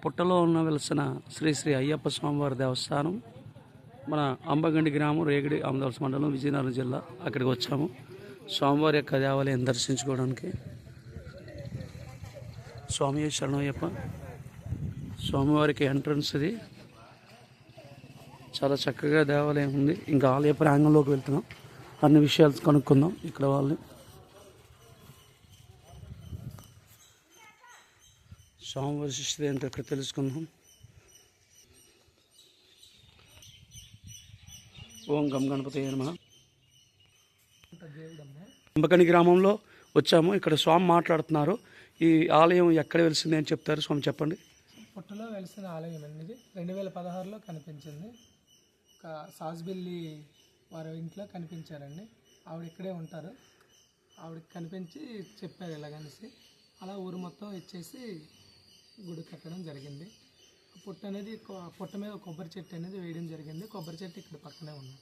పుట్టలో ఉన్న వెలసిన శ్రీ శ్రీ అయ్యప్ప స్వామివారి దేవస్థానం మన అంబగండి గ్రామం రేగడి ఆమదాల్స్ మండలం విజయనగరం జిల్లా అక్కడికి వచ్చాము. స్వామివారి యొక్క దేవాలయం దర్శించుకోవడానికి. స్వామి శరణయ్యప్ప స్వామివారికి ఎంట్రన్స్ ఇది. చాలా చక్కగా దేవాలయం ఉంది. ఇంకా ఆలయ ప్రాంగణంలోకి వెళ్తున్నాం. అన్ని విషయాలు కనుక్కుందాం ఇక్కడ వాళ్ళని. స్వామివారి శిష్యుడు ఏంటో ఇక్కడ తెలుసుకుందాం. ఓం గం గణపతి నమః. అంబకని గ్రామంలో వచ్చాము. ఇక్కడ స్వామి మాట్లాడుతున్నారు. ఈ ఆలయం ఎక్కడ వెలిసింది అని చెప్తారు స్వామి, చెప్పండి. పుట్టలో వెలిసిన ఆలయం అనేది 2016లో కనిపించింది. ఒక సాజ్బిల్లి వారి ఇంట్లో కనిపించారండి. ఆవిడ ఇక్కడే ఉంటారు. ఆవిడకి కనిపించి చెప్పారు ఇలాగనేసి. అలా ఊరు మొత్తం ఇచ్చేసి గుడి కట్టడం జరిగింది. పుట్ట మీద కొబ్బరి చెట్టు అనేది వేయడం జరిగింది. కొబ్బరి చెట్టు ఇక్కడ పక్కనే ఉంది.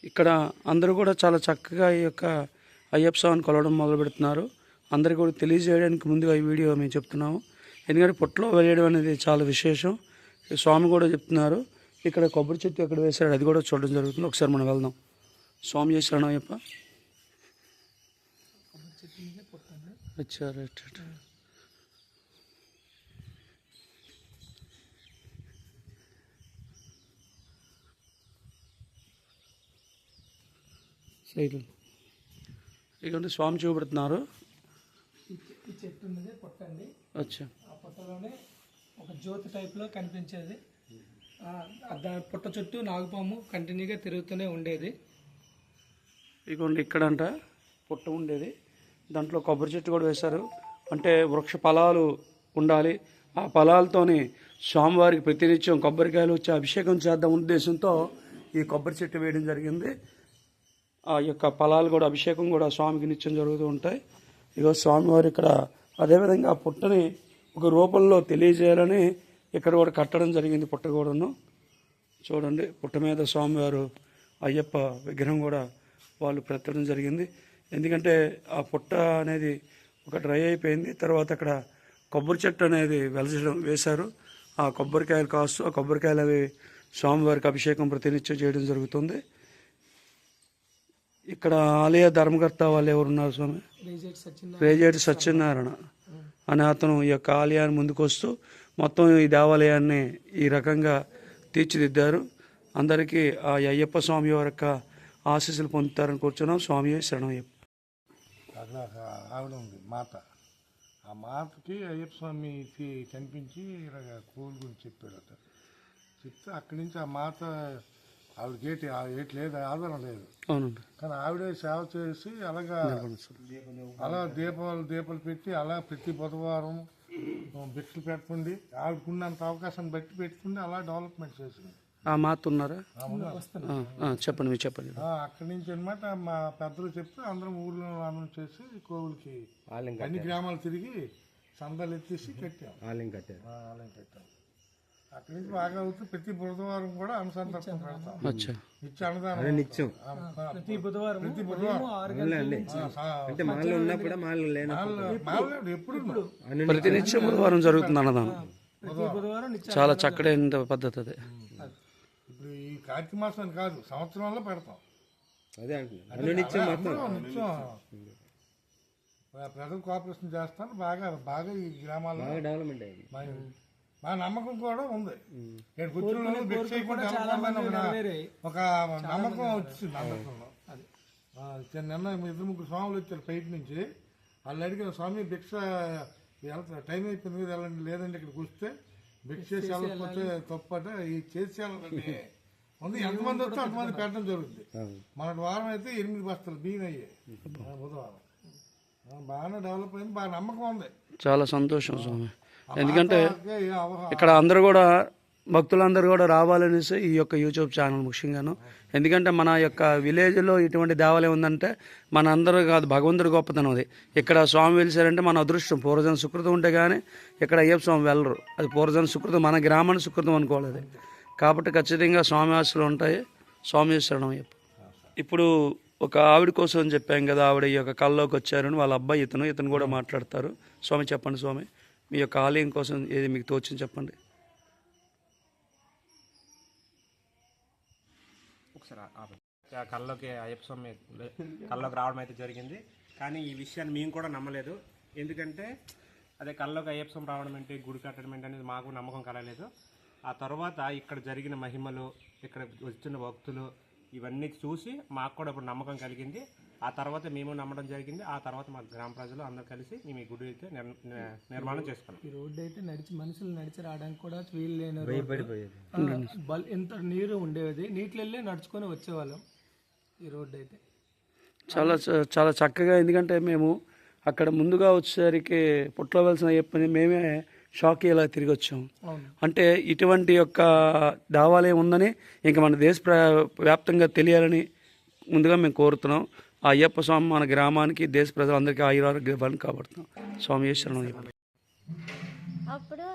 ఇక్కడ అందరూ కూడా చాలా చక్కగా ఈ యొక్క అయ్యప్ప స్వామిని కొలవడం మొదలు పెడుతున్నారు. అందరికీ కూడా తెలియజేయడానికి ముందుగా ఈ వీడియో మేము చెప్తున్నాము. ఎందుకంటే పుట్టలో వేయడం అనేది చాలా విశేషం. స్వామి కూడా చెప్తున్నారు. ఇక్కడ కొబ్బరి చెట్టు ఎక్కడ వేశాడు అది కూడా చూడడం జరుగుతుంది. ఒకసారి మనం వెళ్దాం. స్వామి చేశాడు అయ్యప్ప. అచ్చా రైట్. సైడ్ ఇక స్వామి చూపెడుతున్నారు. ఈ చెట్టు ఉన్నది పుట్ట అండి. అచ్చా. ఆ పుట్టలోనే ఒక జ్యోతి టైప్లో కనిపించేది. పుట్ట చుట్టూ నాగుపాము కంటిన్యూగా తిరుగుతూనే ఉండేది. ఇదిగోండి ఇక్కడంట పుట్ట ఉండేది. దాంట్లో కొబ్బరి చెట్టు కూడా వేశారు. అంటే వృక్ష ఫలాలు ఉండాలి. ఆ ఫలాలతోని స్వామివారికి ప్రతినిత్యం కొబ్బరికాయలు వచ్చి అభిషేకం చేద్దాం ఉద్దేశంతో ఈ కొబ్బరి చెట్టు వేయడం జరిగింది. ఆ యొక్క ఫలాలు కూడా అభిషేకం కూడా స్వామికి నిత్యం జరుగుతూ ఉంటాయి. ఇగో స్వామివారు ఇక్కడ అదేవిధంగా ఆ పుట్టని ఒక రూపంలో తెలియజేయాలని ఇక్కడ కూడా కట్టడం జరిగింది. పుట్ట కూడాను చూడండి. పుట్ట మీద స్వామివారు అయ్యప్ప విగ్రహం కూడా వాళ్ళు పెట్టడం జరిగింది. ఎందుకంటే ఆ పుట్ట అనేది ఒక డ్రై అయిపోయింది. తర్వాత అక్కడ కొబ్బరి చెట్టు అనేది వేశారు. ఆ కొబ్బరికాయలు కాస్తూ ఆ కొబ్బరికాయలు అవి స్వామివారికి అభిషేకం ప్రతినిత్యం చేయడం జరుగుతుంది. ఇక్కడ ఆలయ ధర్మకర్త వాళ్ళు ఎవరున్నారు స్వామి? రేజేటి సత్యనారాయణ అనే అతను ఈ యొక్క ఆలయాన్ని ముందుకు వస్తూ మొత్తం ఈ దేవాలయాన్ని ఈ రకంగా తీర్చిదిద్దారు. అందరికీ ఆ అయ్యప్ప స్వామి వారి యొక్క ఆశీస్సులు పొందుతారని కూర్చున్నాం. స్వామి శరణయ్యప్ప. అక్కడ ఆవిడ ఉంది మాత. ఆ మాతకి అయ్యప్ప స్వామి కనిపించి ఇలాగ కోల్ గురించి చెప్పాడట. చెప్తే అక్కడి నుంచి ఆ మాత ఆవిడకి ఏటి లేదు, ఆధారం లేదు. అవునండి. కానీ ఆవిడే సేవ చేసి అలా దీపాలు పెట్టి అలా ప్రతి బుధవారం భిక్షలు పెడుతుంది. ఆవిడకున్నంత అవకాశాన్ని బట్టి పెట్టుకుండి అలా డెవలప్మెంట్ చేసింది. ఆ మాత ఉన్నారా? చెప్పండి, మీరు చెప్పండి. అక్కడి నుంచి అనమాట మా పెద్దలు చెప్తే అందరం ఊళ్ళో అనౌన్స్ చేసి కోవిల్కి అన్ని గ్రామాలు తిరిగి సందాలు ఎత్తేసి కట్టాం. ఆలయం కట్టాం. అక్కడి నుంచి బాగా అవుతుంది. ప్రతి బుధవారం కూడా అనుసంధానం పెడతాం. నిత్య అన్నదానం నిత్యం ప్రతి బుధవారం ఎప్పుడు ప్రతినిత్యం బుధవారం జరుగుతుంది అన్నదానం. చాలా చక్కటి పద్ధతి అది. ఇప్పుడు ఈ కార్తీక మాసం కాదు, సంవత్సరంలో పెడతాం. అదే నిత్యం ప్రజలు కోఆపరేషన్ చేస్తాను. బాగా ఈ గ్రామాల్లో డెవలప్మెంట్ అయ్యింది. మా నమ్మకం కూడా ఉంది. నేను కూర్చుని ఒక నమ్మకం వచ్చింది నమ్మకంలో. నిన్న 2-3 స్వాములు వచ్చారు బయట నుంచి. వాళ్ళు అడిగిన స్వామి భిక్ష టైం అయిపోయింది మీద వెళ్ళండి, లేదండి ఇక్కడికి వస్తే భిక్ష చేసి వెళ్ళకపోతే తప్పట ఈ చేసి వెళ్ళాలని ఉంది. ఎంతమంది వస్తే అంతమంది పెట్టడం జరుగుతుంది. మన వారం అయితే 8 బస్తాలు బియ్యం అయ్యాయి బుధవారం. బాగానే డెవలప్ అయింది. బాగా నమ్మకం ఉంది. చాలా సంతోషం స్వామి. ఎందుకంటే ఇక్కడ అందరూ కూడా భక్తులందరూ కూడా రావాలనేసి ఈ యొక్క యూట్యూబ్ ఛానల్ ముఖ్యంగాను. ఎందుకంటే మన యొక్క విలేజ్లో ఇటువంటి దేవాలయం ఉందంటే మన అందరూ కాదు, భగవంతుడి గొప్పతనం అది. ఇక్కడ స్వామి వెలిసారంటే మన అదృష్టం. పూర్వజన సుకృతం ఉంటే కానీ ఇక్కడ అయ్యప్ప స్వామి వెళ్ళరు. అది పూర్వజన సుకృతం, మన గ్రామాన్ని సుకృతం అనుకోవాలి అది. కాబట్టి ఖచ్చితంగా స్వామి ఆశలు ఉంటాయి. స్వామి శరణం అయ్యప్ప. ఇప్పుడు ఒక ఆవిడ కోసం చెప్పాం కదా, ఆవిడ ఈ యొక్క కళ్ళలోకి వచ్చారని వాళ్ళ అబ్బాయి ఇతను కూడా మాట్లాడతారు. స్వామి చెప్పండి స్వామి, మీ యొక్క ఆలయం కోసం ఏది మీకు తోచింది చెప్పండి. కళ్ళలోకి అయ్యప్ప స్వామి కళ్ళలోకి రావడం అయితే జరిగింది. కానీ ఈ విషయాన్ని మేము కూడా నమ్మలేదు. ఎందుకంటే అదే కళ్ళలోకి అయ్యప్ప స్వామి రావడం అంటే, గుడి కట్టడం ఏంటి అనేది మాకు నమ్మకం కలగలేదు. ఆ తర్వాత ఇక్కడ జరిగిన మహిమలు, ఇక్కడ వచ్చిన భక్తులు ఇవన్నీ చూసి మాకు కూడా ఇప్పుడు నమ్మకం కలిగింది. ఆ తర్వాత మేము నమ్మడం జరిగింది. ఆ తర్వాత మా గ్రామ ప్రజలు అందరూ కలిసి మేము ఈ గుడి అయితే నిర్మాణం చేసుకున్నాం. ఈ రోడ్డు అయితే మనుషులు నడిచి రావడానికి కూడా వీలు లేని ఎంత నీరు ఉండేది, నీటిలో వెళ్ళి నడుచుకొని వచ్చేవాళ్ళం. ఈ రోడ్డు అయితే చాలా చాలా చక్కగా, ఎందుకంటే మేము అక్కడ ముందుగా వచ్చేసరికి పుట్లవలసిన అయ్యప్పని మేమే షాక్ ఇలా తిరిగి వచ్చాం. అంటే ఇటువంటి యొక్క దేవాలయం ఉందని ఇంకా మన దేశ వ్యాప్తంగా తెలియాలని ముందుగా మేము కోరుతున్నాం. ఆ అయ్యప్ప స్వామి మన గ్రామానికి, దేశ ప్రజలందరికీ ఆయురారోగ్యాలను కాబడుతున్నాం. స్వామి శరణం. అప్పుడు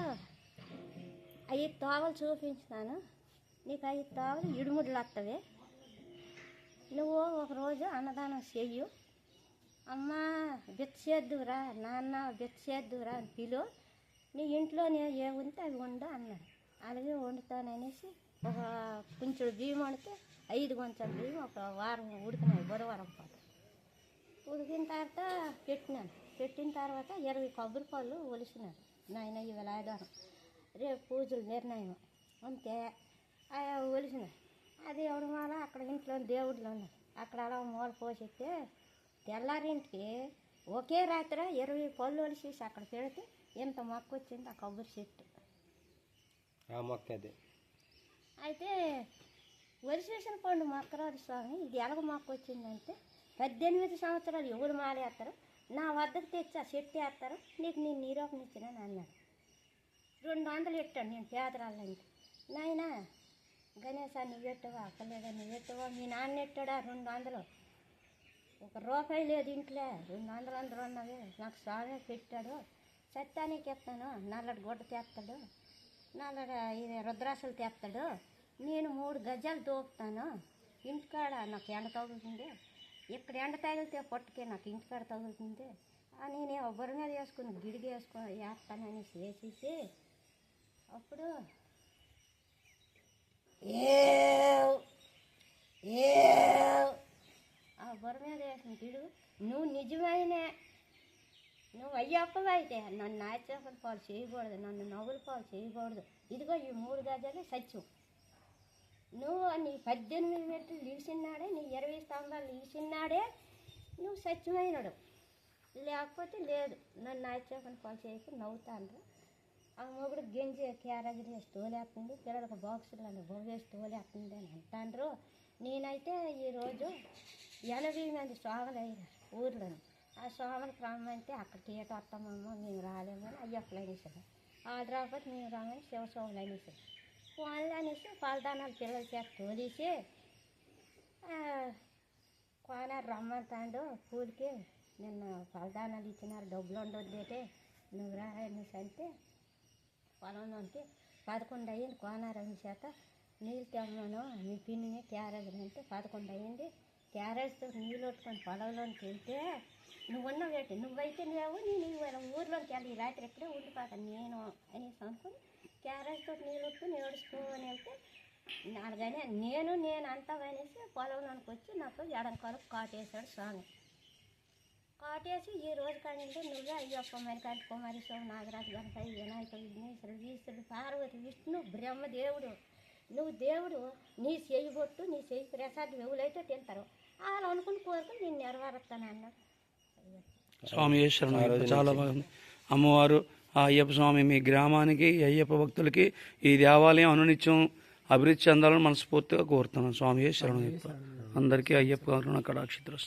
5 తోవలు చూపించినాను. నీకు 5 తోవలు ఇడుముడులు వస్తవి. నువ్వు ఒకరోజు అన్నదానం చెయ్యు. అమ్మ బిచ్చేద్దురా, నాన్న బిచ్చేద్దురా అని పిలు. నీ ఇంట్లోనే ఏ ఉంటే అవి వండు అన్నాడు. అలాగే వండుతాననేసి ఒక కొంచెం బియ్యం వండితే 5 కొంచెం బియ్యం ఒక వారం ఉడికినాయి. బుధవారం పాటు ఉడికిన తర్వాత పెట్టిన తర్వాత 20 కొబ్బరి పళ్ళు ఒలిసినాడు. నాయన ఇవాళ ఆధారం, రేపు పూజలు నిర్ణయం అంతే. ఒలిసిన అది ఎవరి మాల అక్కడ ఇంట్లో దేవుళ్ళు ఉన్నారు. అక్కడ అలా మూల పోసిస్తే తెల్లారింటికి ఒకే రాత్రి 20 పళ్ళు ఒలిసేసి అక్కడ పెడితే ఎంత మొక్క వచ్చింది. ఆ కొబ్బరి చెట్టు ఆ మొక్క అదే. అయితే ఒలిసేసిన పండు మొక్కరాదు స్వామి, ఇది ఎలాగ మొక్క వచ్చిందంటే 18 సంవత్సరాలు ఎవరు మాలేస్తారు, నా వద్దకు తెచ్చి ఆ చెట్టు వేస్తారు, నీకు నేను నిరూపణ ఇచ్చినాను అన్నాడు. 200 ఇట్టాడు. నేను పేదరాళ్ళంటే, నాయన గణేశా నువ్వు ఎట్టవా, అక్కలేదా నువ్వు ఎట్టవా, మీ నాన్న ఎట్టాడా 200, 1 రూపాయి లేదు ఇంట్లో, 200 అందరూ ఉన్నవే, నాకు స్వామి పెట్టాడు, సత్యానికి ఎత్తాను, నల్లటి గుడ్డ తెస్తాడు, నల్లటి ఇది రుద్రాసులు తెస్తాడు, నేను 3 గజాలు దూపుతాను, ఇంటికాడ నాకు ఎండ తగులుతుంది, ఇక్కడ ఎండ తగిలితే పొట్టుకే నాకు ఇంటికాడ తగులుతుంది అని నేను బుర్ర మీద వేసుకుని గిడిగి వేసుకొని వేస్తాననేసి వేసేసి అప్పుడు ఆ బుర్ర మీద వేసిన గిడుగు, నువ్వు నిజమైనే నువ్వు అయ్యప్పవైతే నన్ను నాచేపల పాలు చేయకూడదు, నన్ను నవ్వుల పాలు చేయకూడదు, ఇదిగో ఈ 3 గజాలే సత్యం, నువ్వు నీ 18 మెట్లు లీసినాడే, నీ 20 స్తంభాలు లీసినాడే నువ్వు సత్యమైనడు, లేకపోతే లేదు, నన్ను నాచేపల పాలు చేయకు నవ్వుతాను. ఆ మొగుడు గెంజి క్యారేజీలు వేసి తోలేస్తుంది, పిల్లలకు బాక్సులను వేసి తోలేస్తుంది అని అంటాండ్రు. నేనైతే ఈరోజు 80 మంది స్వాములు అయ్యారు ఊర్లోని. ఆ స్వాములకు రమ్మంటే అక్కడికి ఏటో వస్తామమ్మా మేము రాలేమని అయ్యప్పలు అనేసారు. వాళ్ళు రాకపోతే మేము రామని శివస్వాములు అనేసారు. వాళ్ళు అనేసి పాలదానాలు పిల్లల చేత తోలేసి కోనారు రమ్మంటాడు కూలికి, నిన్న పాలదానాలు ఇచ్చినారు, డబ్బులు ఉండొద్దేటే నువ్వు రా అనేసి అంటే పొలంలో ఉంటే 11 అయ్యింది. కోనారు అని చేత నీళ్ళు తెమ్మను మీ పిన్నిని క్యారేజీలు అంటే 11 అయ్యింది. క్యారేజ్తో నీళ్ళు కొట్టుకొని పొలంలోకి వెళ్తే నువ్వు ఉన్నవేటి, నువ్వైతే లేవు, నేను ఊర్లోకి వెళ్ళి ఈ రాత్రి ఎక్కడే ఉండిపోతాను నేను అనేసి అనుకుని క్యారేజ్తో నీళ్ళు కొట్టుకొని ఏడుచుకొని వెళ్తే అలాగనే నేను అంతా అనేసి పొలంలోకి వచ్చి నాకు ఎడంకొరకు కాటేశాడు స్వామి. కాటేసి ఈ రోజు కానీ నువ్వే అయ్యప్ప మరికాంతి కుమారి స్వామి నాగరాజు గణపతి వినాయక విఘ్నేశ్వరుడు ఈశ్వరుడు పార్వతి విష్ణు బ్రహ్మదేవుడు, నువ్వు దేవుడు, నీ చెయ్యి బొట్టు నీ చెయ్యి ప్రసాదం ఎవరైతే తింటారో వాళ్ళు అనుకుని కోరుకుని నేను నెరవేరుస్తాను అన్నాడు. స్వామి శరణం. చాలా బాగుంది. అమ్మవారు ఆ అయ్యప్ప స్వామి మీ గ్రామానికి, అయ్యప్ప భక్తులకి ఈ దేవాలయం అనునిత్యం అభివృద్ధి చెందాలని మనస్ఫూర్తిగా కోరుతున్నాను. స్వామి శరణం. అందరికీ అయ్యప్ప కరుణ కటాక్షితులు.